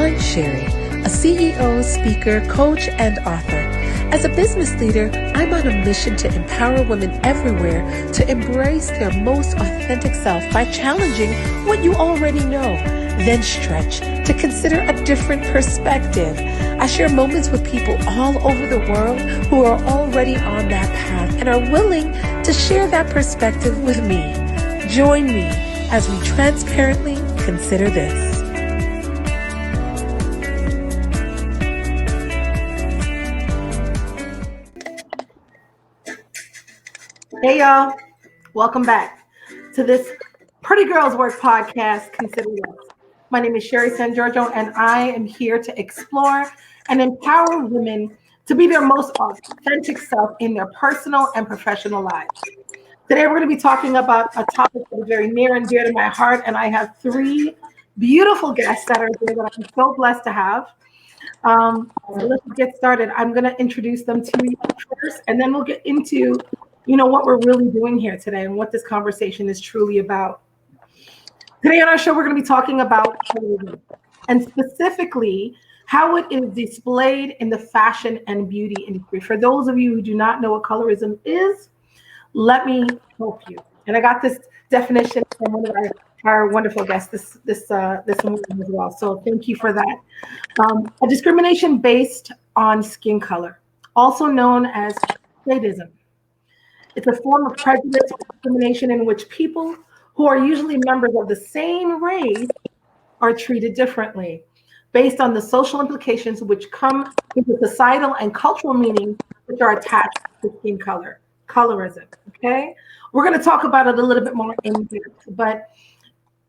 I'm Sherri, a CEO, speaker, coach, and author. As a business leader, I'm on a mission to empower women everywhere to embrace their most authentic self by challenging what you already know, then stretch to consider a different perspective. I share moments with people all over the world who are already on that path and are willing to share that perspective with me. Join me as we transparently consider this. Hey y'all, welcome back to this Pretty Girls Work podcast, Consider This. My name is Sherri Sanjurjo, and I am here to explore and empower women to be their most authentic self in their personal and professional lives. Today we're going to be talking about a topic that is very near and dear to my heart, and I have three beautiful guests that are here that I'm so blessed to have. So let's get started. I'm going to introduce them to you first, and then we'll get into what we're really doing here today and what this conversation is truly about. Today on our show, we're going to be talking about colorism, and specifically how it is displayed in the fashion and beauty industry. For those of you who do not know what colorism is, let me help you. And I got this definition from one of our wonderful guests this morning as well. So thank you for that. A discrimination based on skin color, also known as statism. It's a form of prejudice or discrimination in which people who are usually members of the same race are treated differently based on the social implications which come with the societal and cultural meanings which are attached to skin color, colorism, okay? We're gonna talk about it a little bit more in depth, but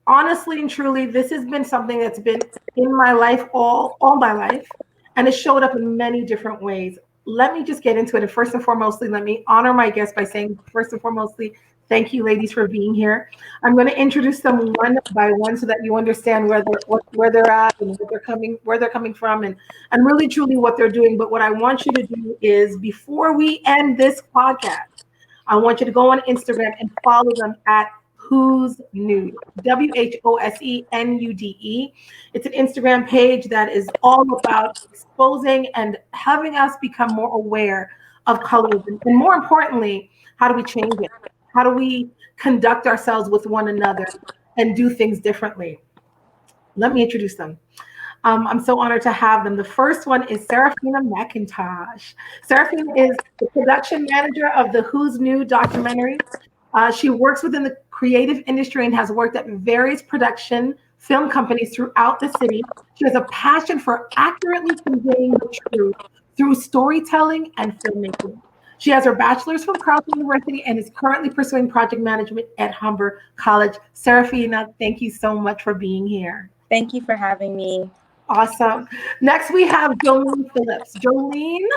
honestly and truly, this has been something that's been in my life all my life, and it showed up in many different ways. Let me just get into it. And first and foremostly, let me honor my guests by saying, first and foremostly, thank you, ladies, for being here. I'm going to introduce them one by one so that you understand where they're at and where they're coming from, and really truly what they're doing. But what I want you to do is, before we end this podcast, I want you to go on Instagram and follow them at WHOSE NUDE, WHOSE NUDE. It's an Instagram page that is all about exposing and having us become more aware of colorism. And more importantly, how do we change it? How do we conduct ourselves with one another and do things differently? Let me introduce them. I'm so honored to have them. The first one is Sarafina McIntosh. Sarafina is the production manager of the WHOSE NUDE documentary. She works within the creative industry and has worked at various production film companies throughout the city. She has a passion for accurately conveying the truth through storytelling and filmmaking. She has her bachelor's from Carleton University and is currently pursuing project management at Humber College. Sarafina, thank you so much for being here. Thank you for having me. Awesome. Next, we have Jollene Phillips. Jollene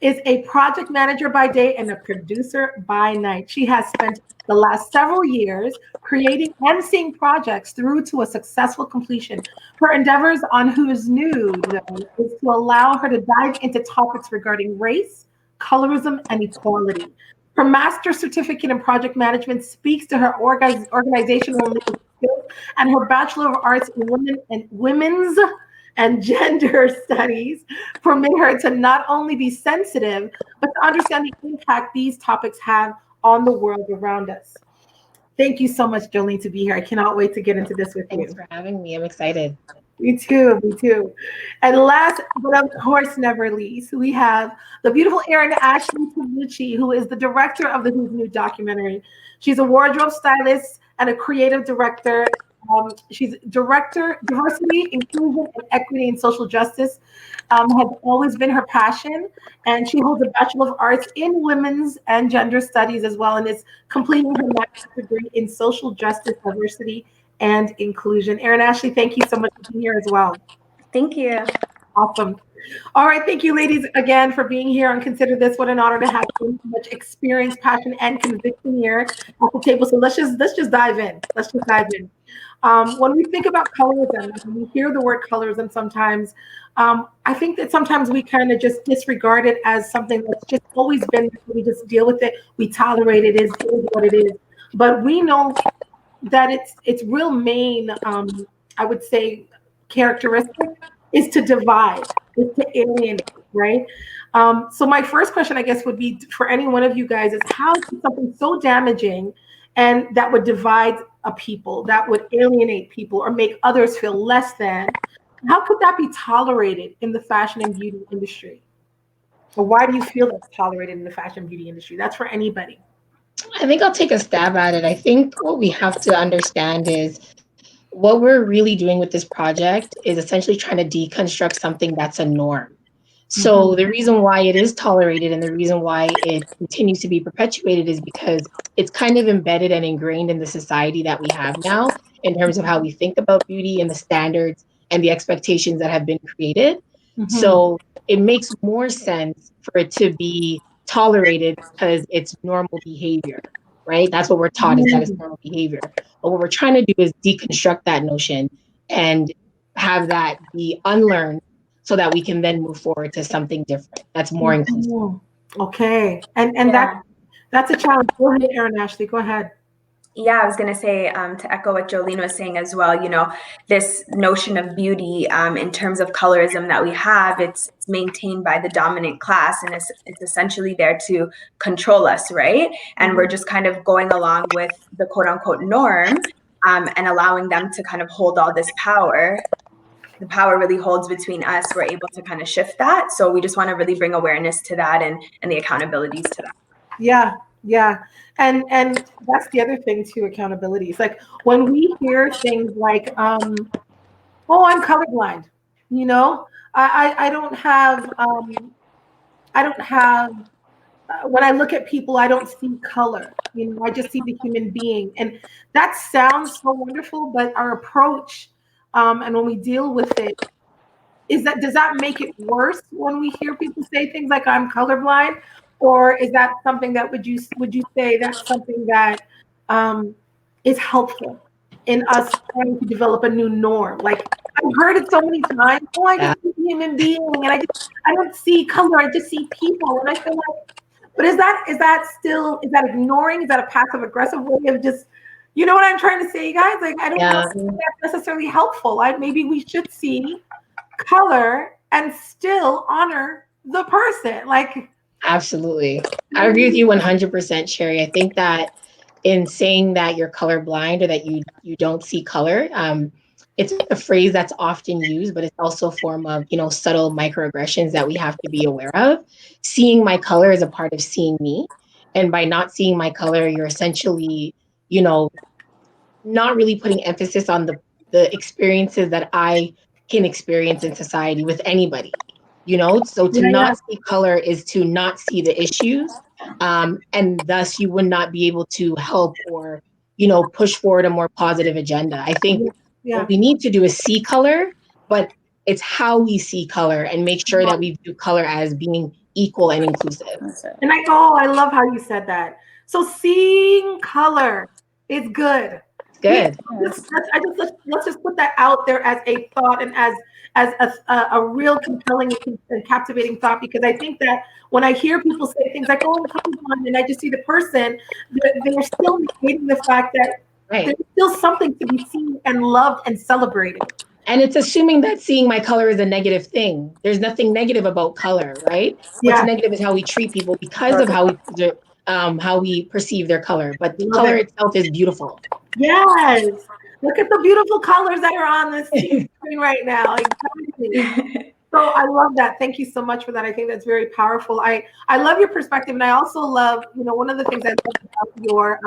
is a project manager by day and a producer by night. She has spent the last several years creating and seeing projects through to a successful completion. Her endeavors on WHOSE NUDE is to allow her to dive into topics regarding race, colorism, and equality. Her master's certificate in project management speaks to her organizational leadership skills, and her Bachelor of Arts in Women's and Gender Studies permit her to not only be sensitive, but to understand the impact these topics have on the world around us. Thank you so much, Jollene, to be here. I cannot wait to get into this with you. Thanks for having me. I'm excited. Me too. And last, but of course never least, we have the beautiful Erin-Ashley Talucci, who is the director of the WHOSE NUDE documentary. She's a wardrobe stylist and a creative director. She's director, diversity, inclusion, and equity and social justice has always been her passion. And she holds a Bachelor of Arts in Women's and Gender Studies as well, and is completing her master's degree in social justice, diversity, and inclusion. Erin-Ashley, thank you so much for being here as well. Thank you. Awesome. All right, thank you, ladies, again for being here on Consider This. What an honor to have so much experience, passion, and conviction here at the table. So let's just dive in. When we think about colorism, when we hear the word colorism sometimes, I think that sometimes we kind of just disregard it as something that's just always been, we just deal with it, we tolerate it, it is what it is. But we know that its real main, I would say, characteristic is to divide, is to alienate, right? So my first question, I guess, would be for any one of you guys is how is something so damaging and that would divide a people, that would alienate people or make others feel less than, how could that be tolerated in the fashion and beauty industry? Or why do you feel that's tolerated in the fashion beauty industry? That's for anybody. I think I'll take a stab at it. I think what we have to understand is what we're really doing with this project is essentially trying to deconstruct something that's a norm. So the reason why it is tolerated and the reason why it continues to be perpetuated is because it's kind of embedded and ingrained in the society that we have now in terms of how we think about beauty and the standards and the expectations that have been created. So it makes more sense for it to be tolerated because it's normal behavior, right? That's what we're taught is that it's normal behavior. But what we're trying to do is deconstruct that notion and have that be unlearned so that we can then move forward to something different that's more inclusive. Okay. And that's a challenge. Go ahead, Erin-Ashley, go ahead. Yeah, I was going to say, to echo what Jollene was saying as well, you know, this notion of beauty in terms of colorism that we have, it's maintained by the dominant class, and it's essentially there to control us, right? And we're just kind of going along with the quote unquote norm and allowing them to kind of hold all this power. The power really holds between us. We're able to kind of shift that. So we just want to really bring awareness to that and the accountabilities to that. Yeah. And that's the other thing too, accountability. It's like when we hear things like, oh, I'm colorblind, you know, I don't have, when I look at people, I don't see color, you know, I just see the human being. And that sounds so wonderful, but our approach, and when we deal with it, does that make it worse when we hear people say things like I'm colorblind? Or is that something that would you say that's something that is helpful in us trying to develop a new norm? Like I've heard it so many times. Oh, I just see a human being, and I don't see color. I just see people, and I feel like. But is that ignoring? Is that a passive aggressive way of just, you know what I'm trying to say, guys? Like I don't know if that's necessarily helpful. Maybe we should see color and still honor the person. Like. Absolutely. I agree with you 100%, Sherri. I think that in saying that you're colorblind or that you don't see color, it's a phrase that's often used, but it's also a form of, you know, subtle microaggressions that we have to be aware of. Seeing my color is a part of seeing me. And by not seeing my color, you're essentially, you know, not really putting emphasis on the experiences that I can experience in society with anybody. You know, so to not see color is to not see the issues, and thus you would not be able to help or, you know, push forward a more positive agenda. I think what we need to do is see color, but it's how we see color and make sure that we view color as being equal and inclusive. And I love how you said that. So seeing color is good. Good. Let's just put that out there as a thought and as a real compelling and captivating thought, because I think that when I hear people say things like, "Oh, I'm colorblind," and I just see the person, they're still negating the fact that there's still something to be seen and loved and celebrated. And it's assuming that seeing my color is a negative thing. There's nothing negative about color, right? What's negative is how we treat people because of how we perceive their color. But the color itself is beautiful. Yes. Look at the beautiful colors that are on this screen right now. Exactly. So I love that. Thank you so much for that. I think that's very powerful. I love your perspective. And I also love, you know, one of the things I love about your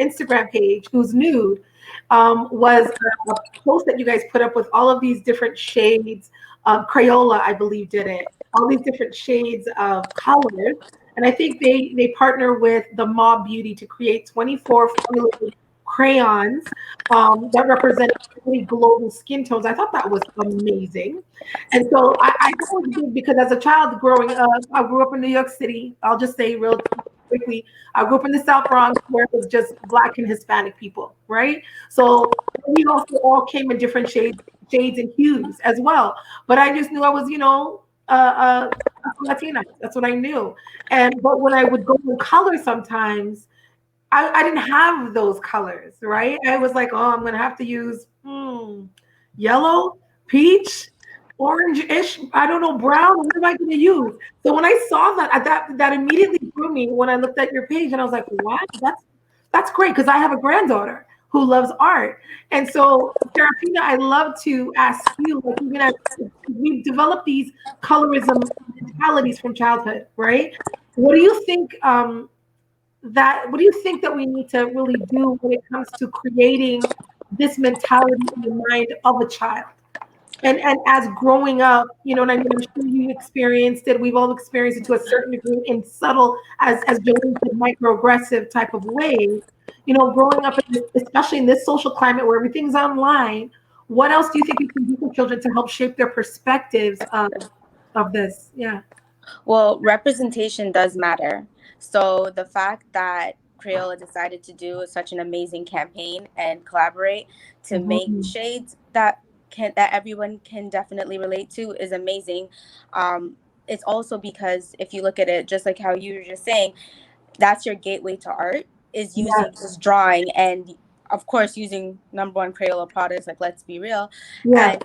Instagram page, WHOSE NUDE, was a post that you guys put up with all of these different shades of Crayola, I believe, did it. All these different shades of colors. And I think they partner with the Mob Beauty to create 24 formulated crayons that represent really global skin tones. I thought that was amazing. And so I always did, because as a child growing up, I grew up in New York City. I'll just say real quickly, I grew up in the South Bronx, where it was just Black and Hispanic people, right? So we also all came in different shades and hues as well. But I just knew I was, you know, Latina. That's what I knew. But when I would go in color sometimes, I didn't have those colors, right? I was like, oh, I'm going to have to use yellow, peach, orange-ish, I don't know, brown. What am I going to use? So when I saw that immediately drew me when I looked at your page, and I was like, wow, that's great, because I have a granddaughter who loves art. And so, Sarafina, I love to ask you, like, even as we've developed these colorism mentalities from childhood, right? What do you think that we need to really do when it comes to creating this mentality in the mind of a child? And as growing up, you know what I mean? I'm sure you experienced it. We've all experienced it to a certain degree in subtle, as Jollene said, microaggressive type of ways. You know, growing up, especially in this social climate where everything's online, what else do you think you can do for children to help shape their perspectives of this? Yeah. Well, representation does matter. So the fact that Crayola decided to do such an amazing campaign and collaborate to make shades that everyone can definitely relate to is amazing. It's also because if you look at it, just like how you were just saying, that's your gateway to art, is using this drawing, and of course using #1 Crayola products, like, let's be real. And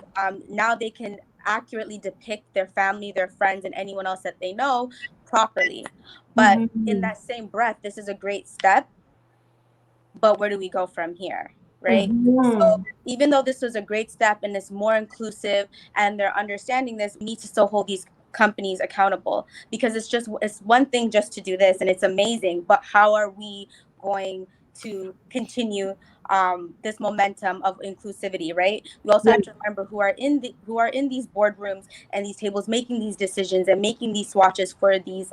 now they can accurately depict their family, their friends, and anyone else that they know properly. But in that same breath, this is a great step, but where do we go from here, right? So even though this was a great step and it's more inclusive and they're understanding this, we need to still hold these companies accountable, because it's one thing just to do this and it's amazing, but how are we going to continue this momentum of inclusivity, right? We also have to remember who are in these boardrooms and these tables, making these decisions and making these swatches for these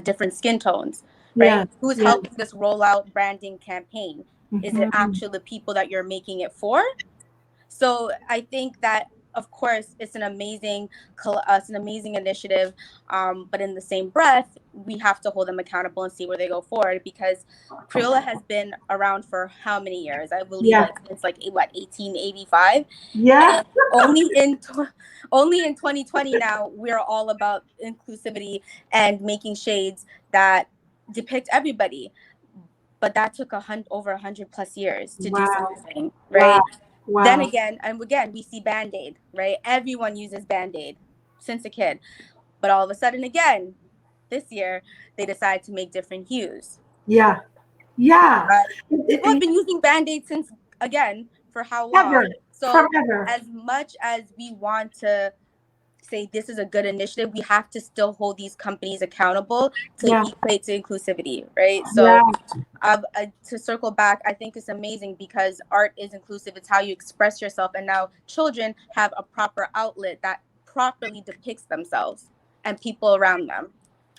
different skin tones, right? Who's helping this rollout branding campaign? Is it actually the people that you're making it for? So I think that, of course, it's an amazing initiative, but in the same breath, we have to hold them accountable and see where they go forward, because Crayola has been around for how many years? I believe it's like 1885. Yeah. And only in 2020 now we're all about inclusivity and making shades that depict everybody. But that took over 100+ years to do something, right? Wow. Then again, we see Band-Aid, right? Everyone uses Band-Aid since a kid. But all of a sudden, again, this year, they decide to make different hues. Yeah. People have been using Band-Aid since, again, for how long? Forever. So Forever. As much as we want to say this is a good initiative, we have to still hold these companies accountable to equate to inclusivity, right? So to circle back, I think it's amazing because art is inclusive. It's how you express yourself, and now children have a proper outlet that properly depicts themselves and people around them.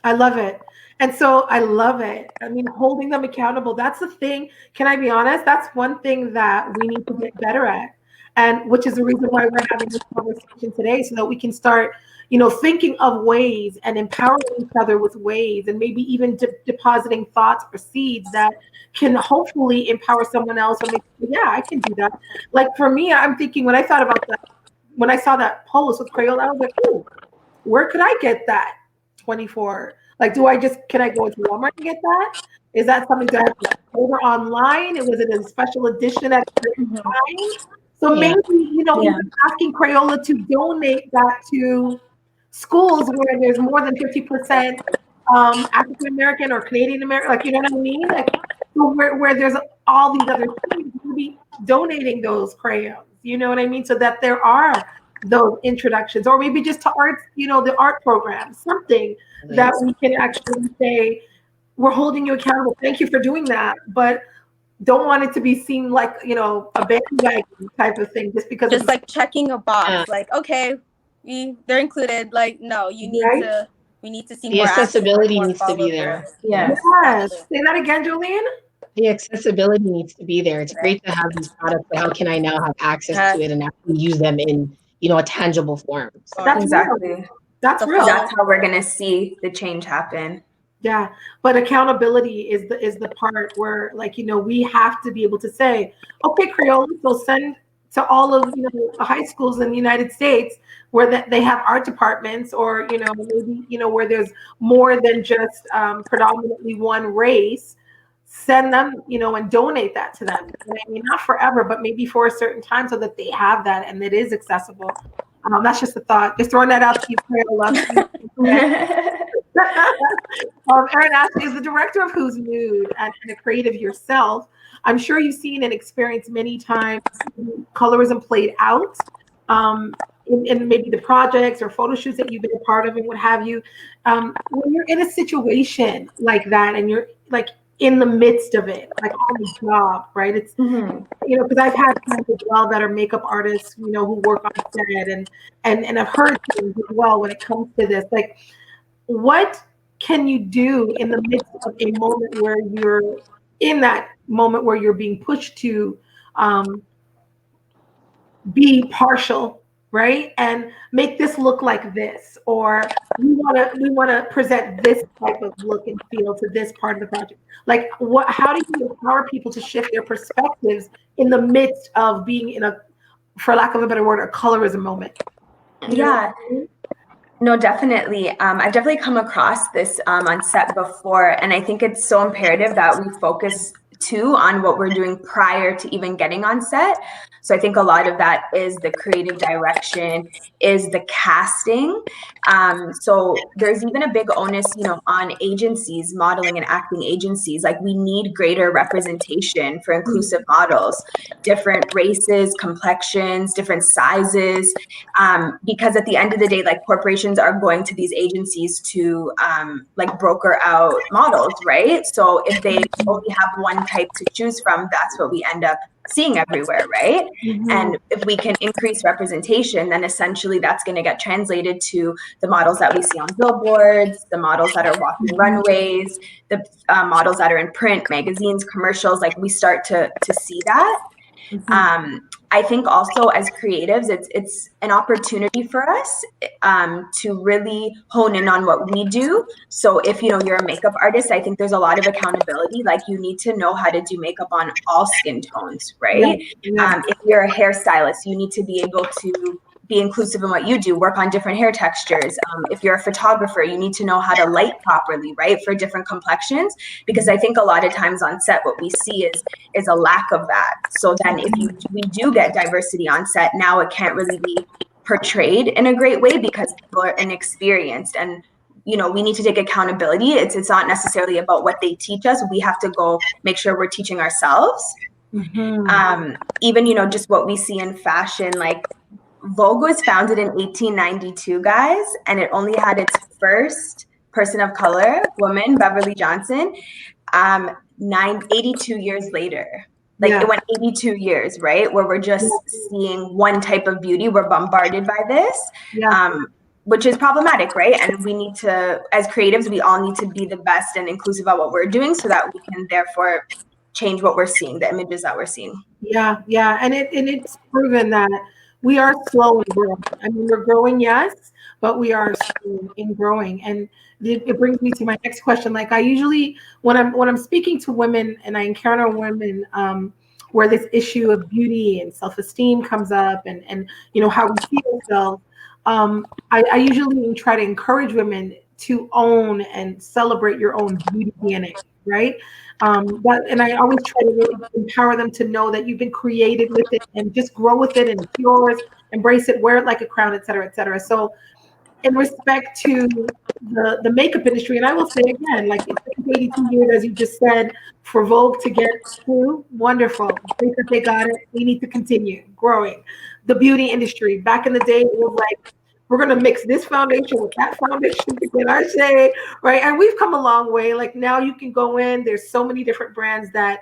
I love it. And so I love it. I mean, holding them accountable, that's the thing. Can I be honest? That's one thing that we need to get better at. And which is the reason why we're having this conversation today, so that we can start, thinking of ways and empowering each other with ways, and maybe even depositing thoughts or seeds that can hopefully empower someone else or make, I can do that. Like for me, I'm thinking when I thought about that, when I saw that post with Crayola, I was like, ooh, where could I get that 24? Like, can I go to Walmart and get that? Is that something that I have to order online? Was it a special edition at a certain time? So maybe, even asking Crayola to donate that to schools where there's more than 50% African American or Canadian American, like, you know what I mean? Like, so where there's all these other things, we'll be donating those crayons, you know what I mean? So that there are those introductions, or maybe just to art, the art program, something that we can actually say, we're holding you accountable. Thank you for doing that. But don't want it to be seen like, a bandwagon type of thing, just because just like checking a box, like, okay, they're included. Like, no, we need to see the more accessibility needs to be there. Yes. Say that again, Jollene. The accessibility needs to be there. It's great to have these products, but how can I now have access to it and actually use them in, a tangible form? That's exactly real. That's real. That's how we're gonna see the change happen. Yeah, but accountability is the part where, like, we have to be able to say, okay, Crayola, so send to all of the high schools in the United States where they have art departments, or maybe where there's more than just predominantly one race. Send them, and donate that to them. I mean, not forever, but maybe for a certain time, so that they have that and it is accessible. That's just a thought. Just throwing that out to you, Erin-Ashley is the director of WHOSE NUDE and a creative yourself. I'm sure you've seen and experienced many times colorism played out in maybe the projects or photo shoots that you've been a part of and what have you. When you're in a situation like that and you're like in the midst of it, like on the job, right? It's, because I've had friends as well that are makeup artists, who work on set and I've heard things as well when it comes to this. Like, what can you do in the midst of a moment where you're in that moment where you're being pushed to be partial, right? And make this look like this, or we want to present this type of look and feel to this part of the project. Like, how do you empower people to shift their perspectives in the midst of being in a, for lack of a better word, a colorism moment? Yeah. No, definitely. I've definitely come across this on set before, and I think it's so imperative that we focus too on what we're doing prior to even getting on set. So I think a lot of that is the creative direction, is the casting. So there's even a big onus, on agencies, modeling and acting agencies. Like, we need greater representation for inclusive models, different races, complexions, different sizes, because at the end of the day, like, corporations are going to these agencies to like broker out models, right? So if they only have one type to choose from, that's what we end up seeing everywhere, right? And if we can increase representation, then essentially that's going to get translated to the models that we see on billboards, the models that are walking runways, the models that are in print, magazines, commercials. Like, we start to see that. I think also as creatives, it's an opportunity for us to really hone in on what we do. So if you're a makeup artist, I think there's a lot of accountability. Like, you need to know how to do makeup on all skin tones, right? If you're a hairstylist, you need to be able to be inclusive in what you do, work on different hair textures. If you're a photographer, you need to know how to light properly, right, for different complexions, because I think a lot of times on set, what we see is a lack of that. So then if we do get diversity on set, now it can't really be portrayed in a great way because people are inexperienced, and we need to take accountability. It's not necessarily about what they teach us. We have to go make sure we're teaching ourselves. Even just what we see in fashion, like, Vogue was founded in 1892, guys, and it only had its first person of color, woman, Beverly Johnson, 82 years later. Like, it went 82 years, right, where we're just seeing one type of beauty. We're bombarded by this, which is problematic, right? And we need to, as creatives, we all need to be the best and inclusive about what we're doing so that we can therefore change what we're seeing, the images that we're seeing. Yeah, and it's proven that we are slow in growing. I mean, we're growing, yes, but we are slow in growing. And it brings me to my next question. Like, I usually, when I'm speaking to women and I encounter women where this issue of beauty and self-esteem comes up and how we see ourselves, I usually try to encourage women to own and celebrate your own beauty DNA, right? And I always try to really empower them to know that you've been created with it and just grow with it, and it's yours, embrace it, wear it like a crown, et cetera, et cetera. So in respect to the makeup industry, and I will say again, like, it took 82 years, as you just said, for Vogue to get through. Wonderful. Great that they got it. We need to continue growing. The beauty industry, back in the day, it was like, we're going to mix this foundation with that foundation to get our shade, right? And we've come a long way. Like, now you can go in, there's so many different brands that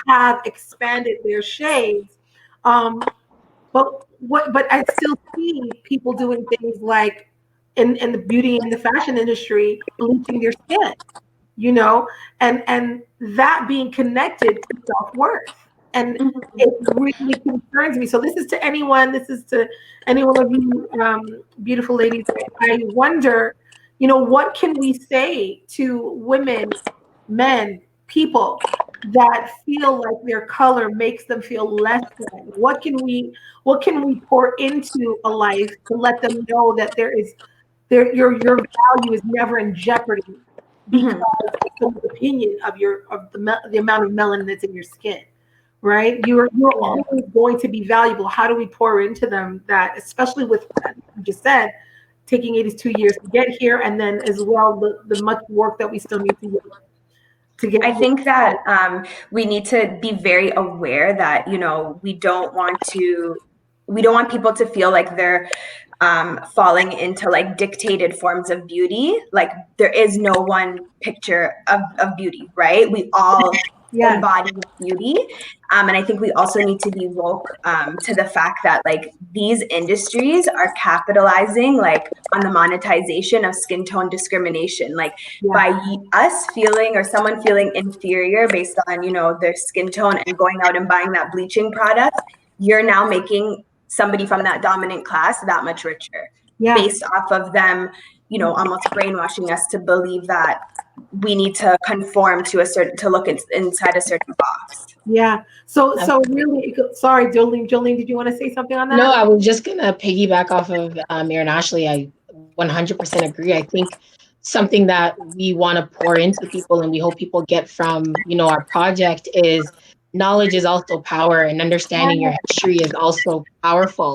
have expanded their shades. But I still see people doing things like in the beauty and the fashion industry, bleaching their skin, and that being connected to self-worth. And it really concerns me. So this is to any one of you beautiful ladies. I wonder, what can we say to women, men, people that feel like their color makes them feel less than? What can we pour into a life to let them know that your value is never in jeopardy because of the opinion of the amount of melanin that's in your skin? right? You're always going to be valuable. How do we pour into them that, especially with what you just said, taking 82 years to get here, and then as well the much work that we still need to get. I think that we need to be very aware that, we don't want people to feel like they're falling into like dictated forms of beauty. Like there is no one picture of beauty, right? We all embody beauty. And I think we also need to be woke to the fact that like these industries are capitalizing like on the monetization of skin tone discrimination. Like by us feeling or someone feeling inferior based on, their skin tone and going out and buying that bleaching product, you're now making somebody from that dominant class that much richer based off of them, almost brainwashing us to believe that we need to conform to look inside a certain box. Yeah. So really, sorry, Jollene, did you want to say something on that? No, I was just going to piggyback off of Erin-Ashley. I 100% agree. I think something that we want to pour into people and we hope people get from, our project is knowledge is also power, and understanding your history is also powerful.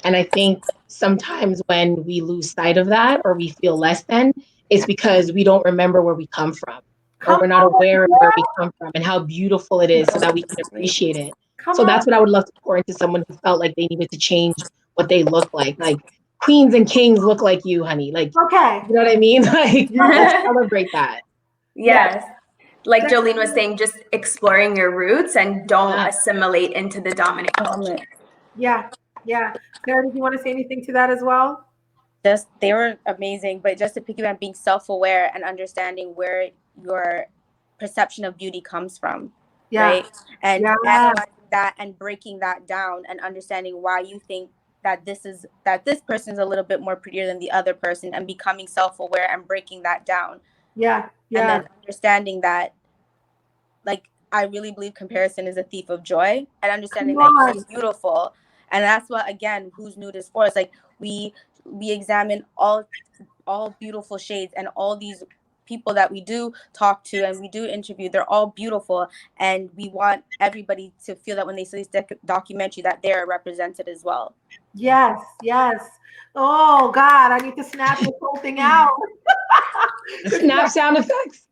And I think sometimes when we lose sight of that or we feel less than, it's because we don't remember where we come from, or we're not aware of where we come from and how beautiful it is so that we can appreciate it. So that's what I would love to pour into someone who felt like they needed to change what they look like. Like queens and kings look like you, honey. Like, okay. You know what I mean? Like, let's celebrate that. Yes. Like Jollene was saying, just exploring your roots and don't assimilate into the dominant culture. Yeah. Sarah, did you want to say anything to that as well? They were amazing, but just to piggyback, being self-aware and understanding where your perception of beauty comes from, right? And analyzing that and breaking that down and understanding why you think that this person is a little bit more prettier than the other person, and becoming self-aware and breaking that down. And then understanding that, like, I really believe comparison is a thief of joy, and understanding that you're beautiful. And that's what, again, Who's Nude is for. It's like we examine all beautiful shades, and all these people that we do talk to and we do interview, they're all beautiful. And we want everybody to feel that when they see this documentary that they're represented as well. Yes. Oh God, I need to snap this whole thing out. Snap sound effects.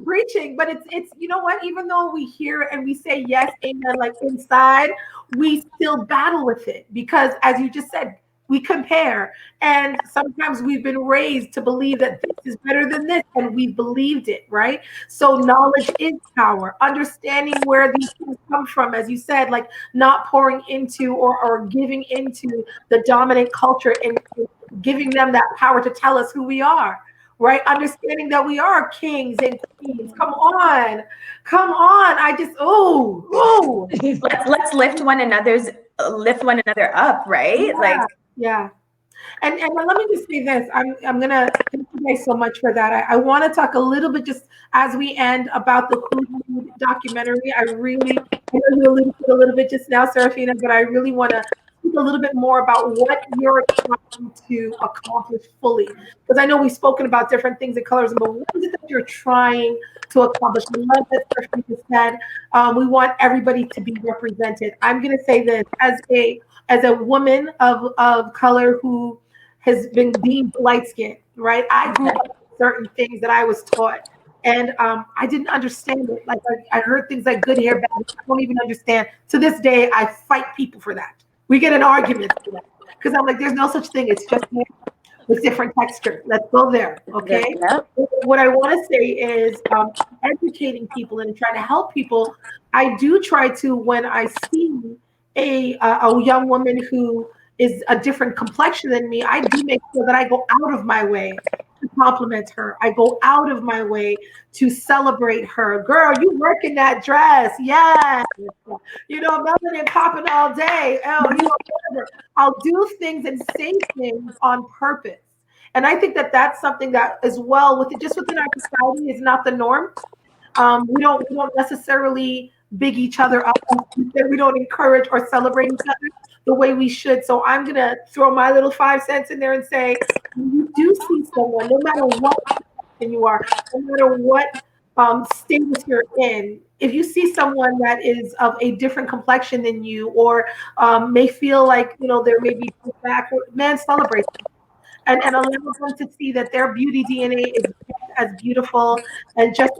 Preaching, but it's you know what? Even though we hear and we say yes, amen, like inside, we still battle with it because, as you just said, we compare, and sometimes we've been raised to believe that this is better than this, and we've believed it, right? So knowledge is power. Understanding where these things come from, as you said, like not pouring into or giving into the dominant culture and giving them that power to tell us who we are. Right, understanding that we are kings and queens. Come on. I just let's lift one another up, right? And let me just say this. I'm gonna thank you guys so much for that. I want to talk a little bit just as we end about the Who's Nude documentary. I know you alluded to it a little bit just now, Sarafina, but I really want to speak a little bit more about what you're trying to accomplish fully. Because I know we've spoken about different things in colorism, but what is it that you're trying to accomplish? I love that Sarafina said we want everybody to be represented. I'm going to say this as a woman of color who has been deemed light-skinned, right? I grew up with certain things that I was taught. And I didn't understand it. Like I heard things like good hair, bad hair. I don't even understand. To this day, I fight people for that. We get an argument for that because I'm like, there's no such thing. It's just hair with different texture. Let's go there, okay? What I want to say is educating people and trying to help people. I do try to, when I see a young woman who is a different complexion than me, I do make sure that I go out of my way to compliment her. I go out of my way to celebrate her. Girl, you work in that dress. Yes. Melanin popping all day. Whatever. I'll do things and say things on purpose. And I think that that's something that as well within our society is not the norm. We don't necessarily big each other up. We don't encourage or celebrate each other the way we should. So I'm going to throw my little 5 cents in there and say, when you do see someone, no matter what you are, no matter what status you're in, if you see someone that is of a different complexion than you, or may feel like, there may be backward, man, celebrate them. And allow them to see that their beauty DNA is just as beautiful and just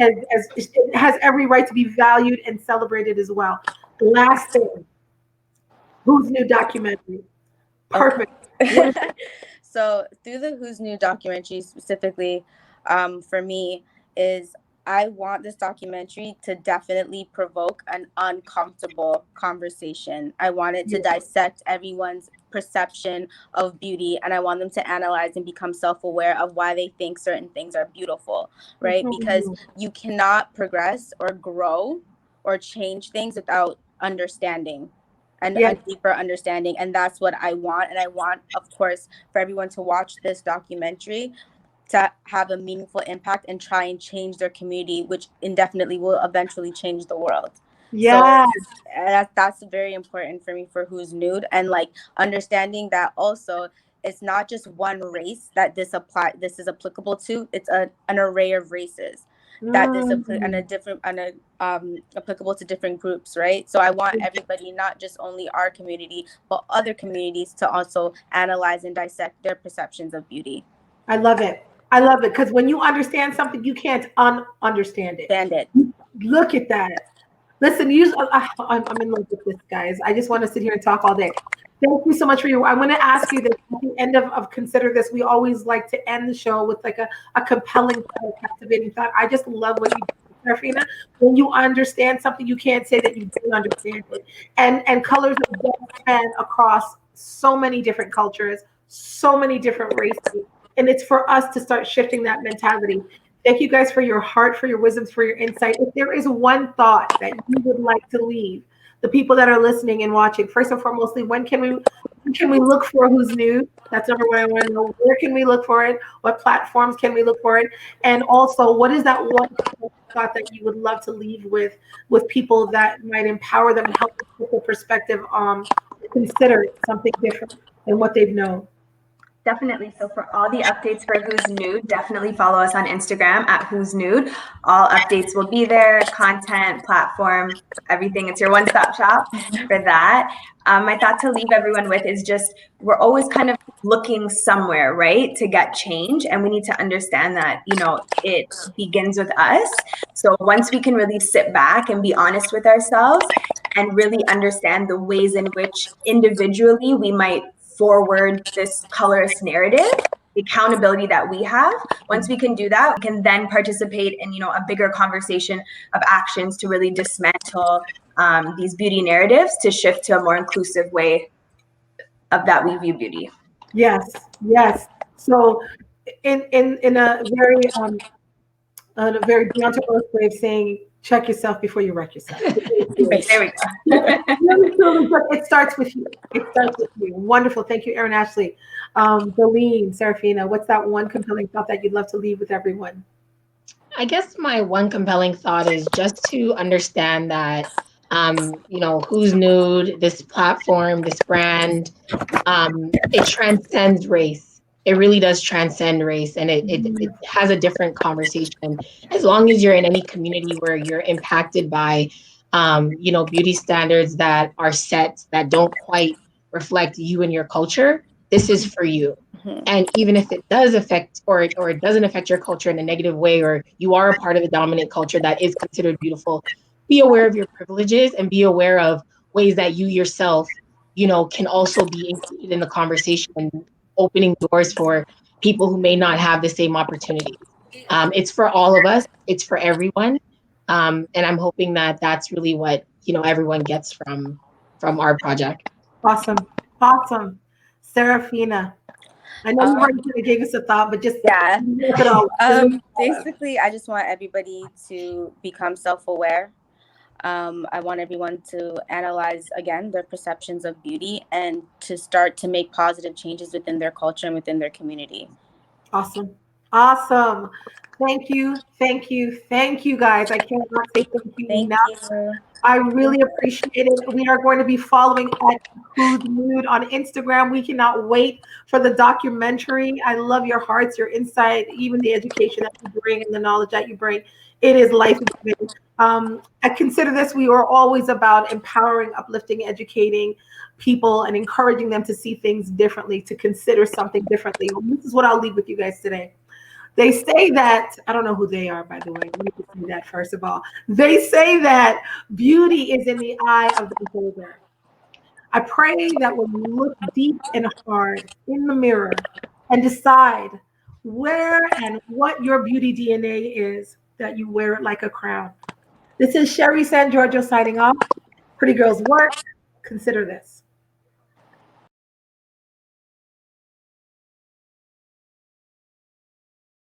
as it has every right to be valued and celebrated as well. Last thing, Who's Nude documentary? Perfect. Okay. So through the Who's Nude documentary specifically, for me, is I want this documentary to definitely provoke an uncomfortable conversation. I want it to dissect everyone's perception of beauty, and I want them to analyze and become self-aware of why they think certain things are beautiful, right? Because you cannot progress or grow or change things without understanding and a deeper understanding. And that's what I want. And I want, of course, for everyone to watch this documentary to have a meaningful impact and try and change their community, which indefinitely will eventually change the world. Yeah. So that's very important for me for Who's Nude, and like understanding that also it's not just one race that this is applicable to. It's an array of races that this applicable to different groups, right? So I want everybody, not just only our community, but other communities, to also analyze and dissect their perceptions of beauty. I love it. I love it, because when you understand something, you can't understand it. Look at that. Listen, I'm in love with this, guys. I just want to sit here and talk all day. Thank you so much for your. I'm going to ask you this at the end of Consider This. We always like to end the show with like a compelling, captivating thought. I just love what you do, Sarafina. When you understand something, you can't say that you don't understand it. And colors of span across so many different cultures, so many different races. And it's for us to start shifting that mentality. Thank you guys for your heart, for your wisdoms, for your insight. If there is one thought that you would like to leave the people that are listening and watching, first and foremostly, when can we look for Who's Nude? That's number one. I want to know, where can we look for it? What platforms can we look for it? And also, what is that one thought that you would love to leave with people that might empower them and help them with their perspective to consider something different than what they've known? Definitely. So for all the updates for Who's Nude, definitely follow us on Instagram at Who's Nude. All updates will be there, content, platform, everything. It's your one-stop shop for that. My thought to leave everyone with is just, we're always kind of looking somewhere, right, to get change. And we need to understand that, it begins with us. So once we can really sit back and be honest with ourselves and really understand the ways in which individually we might forward this colorist narrative, the accountability that we have. Once we can do that, we can then participate in, a bigger conversation of actions to really dismantle these beauty narratives, to shift to a more inclusive way of that we view beauty. Yes. So in a very down to earth way of saying, check yourself before you wreck yourself. There we go. It starts with you. Wonderful. Thank you, Erin-Ashley. Jollene, Sarafina, what's that one compelling thought that you'd love to leave with everyone? I guess my one compelling thought is just to understand that, Who's Nude, this platform, this brand, it transcends race. It really does transcend race, and it has a different conversation. As long as you're in any community where you're impacted by, beauty standards that are set that don't quite reflect you and your culture, this is for you. And even if it does affect or it doesn't affect your culture in a negative way, or you are a part of the dominant culture that is considered beautiful, be aware of your privileges and be aware of ways that you yourself, can also be included in the conversation, opening doors for people who may not have the same opportunities. It's for all of us. It's for everyone. And I'm hoping that that's really what, everyone gets from our project. Awesome. Sarafina, I know you already gave us a thought, but just basically, I just want everybody to become self-aware. I want everyone to analyze, again, their perceptions of beauty and to start to make positive changes within their culture and within their community. Awesome. Thank you, guys. I cannot say thank you enough. I really appreciate it. We are going to be following at Who's Nude on Instagram. We cannot wait for the documentary. I love your hearts, your insight, even the education that you bring and the knowledge that you bring. It is life-giving. I consider this, we are always about empowering, uplifting, educating people, and encouraging them to see things differently, to consider something differently. And this is what I'll leave with you guys today. They say that, I don't know who they are, by the way. Let me just say that first of all. They say that beauty is in the eye of the beholder. I pray that when you look deep and hard in the mirror and decide where and what your beauty DNA is, that you wear it like a crown. This is Sherri Sanjurjo signing off. Pretty Girls Work. Consider this.